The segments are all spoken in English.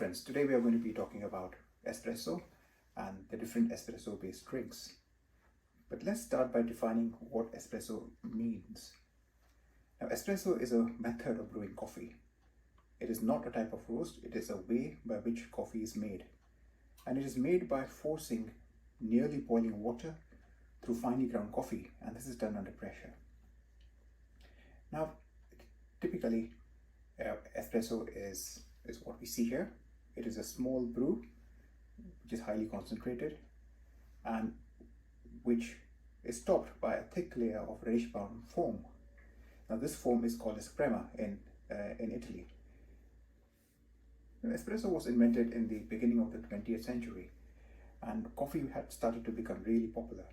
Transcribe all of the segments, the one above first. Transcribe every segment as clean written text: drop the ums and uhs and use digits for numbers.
friends, today we are going to be talking about espresso and the different espresso based drinks. But let's start by defining what espresso means. Now, espresso is a method of brewing coffee. It is not a type of roast, it is a way by which coffee is made. And it is made by forcing nearly boiling water through finely ground coffee, and this is done under pressure. Now, typically, espresso is what we see here. It is a small brew which is highly concentrated and which is topped by a thick layer of reddish brown foam. Now this foam is called esprema in Italy. Now, espresso was invented in the beginning of the 20th century and coffee had started to become really popular.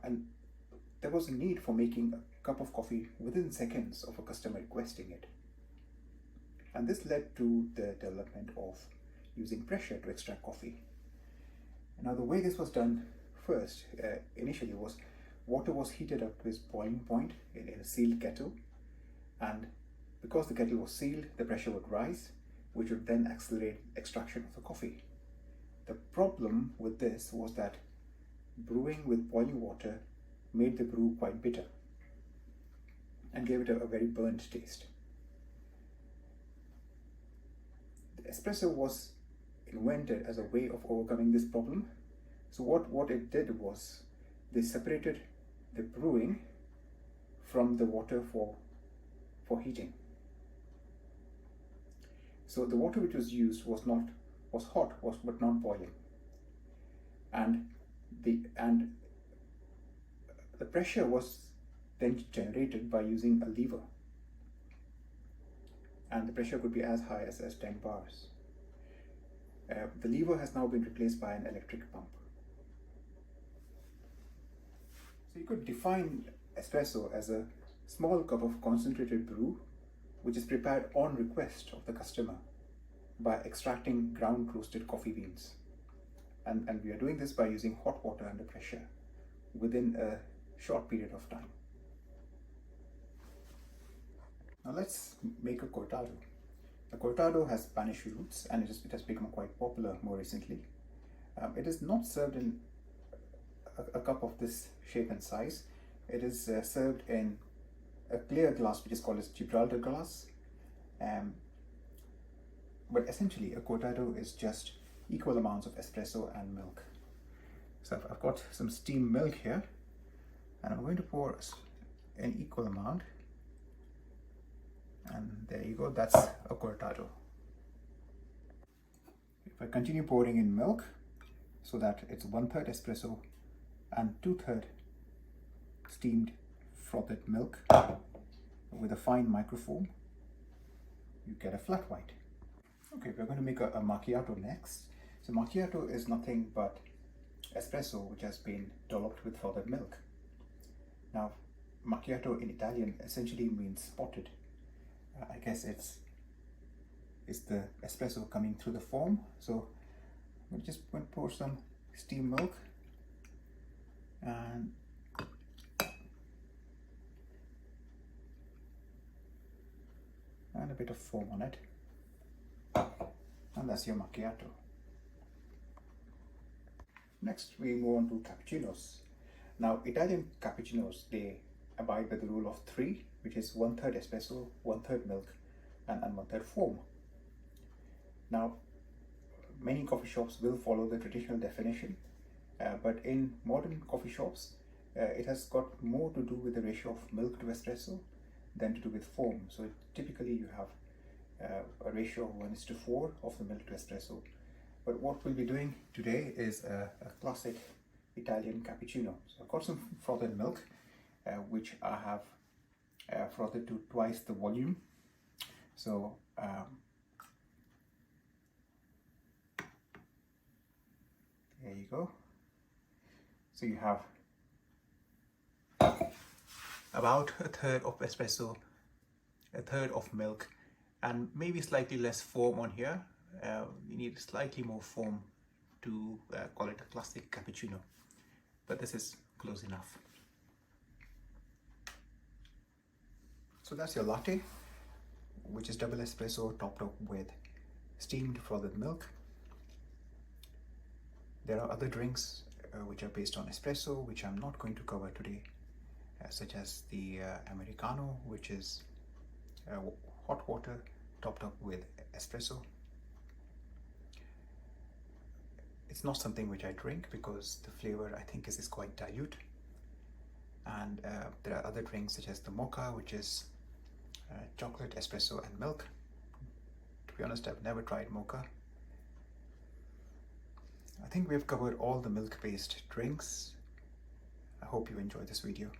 And there was a need for making a cup of coffee within seconds of a customer requesting it. And this led to the development of using pressure to extract coffee. Now the way this was done first, initially, was water was heated up to its boiling point in a sealed kettle, and because the kettle was sealed, the pressure would rise, which would then accelerate extraction of the coffee. The problem with this was that brewing with boiling water made the brew quite bitter and gave it a very burnt taste. The espresso was invented as a way of overcoming this problem. So what it did was they separated the brewing from the water for heating. So the water which was used was hot, but not boiling. And the pressure was then generated by using a lever. And the pressure could be as high as 10 bars. The lever has now been replaced by an electric pump. So you could define espresso as a small cup of concentrated brew which is prepared on request of the customer by extracting ground roasted coffee beans. And we are doing this by using hot water under pressure within a short period of time. Now let's make a cortado. A cortado has Spanish roots and it has become quite popular more recently. It is not served in a cup of this shape and size. It is served in a clear glass which is called as Gibraltar glass. But essentially a cortado is just equal amounts of espresso and milk. So I've got some steamed milk here and I'm going to pour an equal amount. And there you go, that's a cortado. If I continue pouring in milk so that it's 1/3 espresso and 2/3 steamed frothed milk with a fine microfoam, you get a flat white. Okay, we're going to make a macchiato next. So macchiato is nothing but espresso which has been dolloped with frothed milk. Now macchiato in Italian essentially means spotted. I guess it's the espresso coming through the foam. So I'm just going to pour some steamed milk and a bit of foam on it, and that's your macchiato. Next we move on to cappuccinos. Now Italian cappuccinos, they abide by the rule of 3, which is 1/3 espresso, 1/3 milk and 1/3 foam. Now many coffee shops will follow the traditional definition, but in modern coffee shops it has got more to do with the ratio of milk to espresso than to do with foam. So typically you have a ratio of 1:4 of the milk to espresso. But what we'll be doing today is a classic Italian cappuccino. So I've got some frothed milk which I have frothed to twice the volume. So there you go. So you have about 1/3 of espresso, 1/3 of milk, and maybe slightly less foam on here. You need slightly more foam to call it a classic cappuccino, but this is close enough. So that's your latte, which is double espresso topped up with steamed followed with milk. There are other drinks which are based on espresso, which I'm not going to cover today, such as the Americano, which is hot water topped up with espresso. It's not something which I drink because the flavor, I think, is quite dilute. And there are other drinks such as the mocha, which is chocolate, espresso and milk. To be honest, I've never tried mocha. I think we have covered all the milk-based drinks. I hope you enjoyed this video.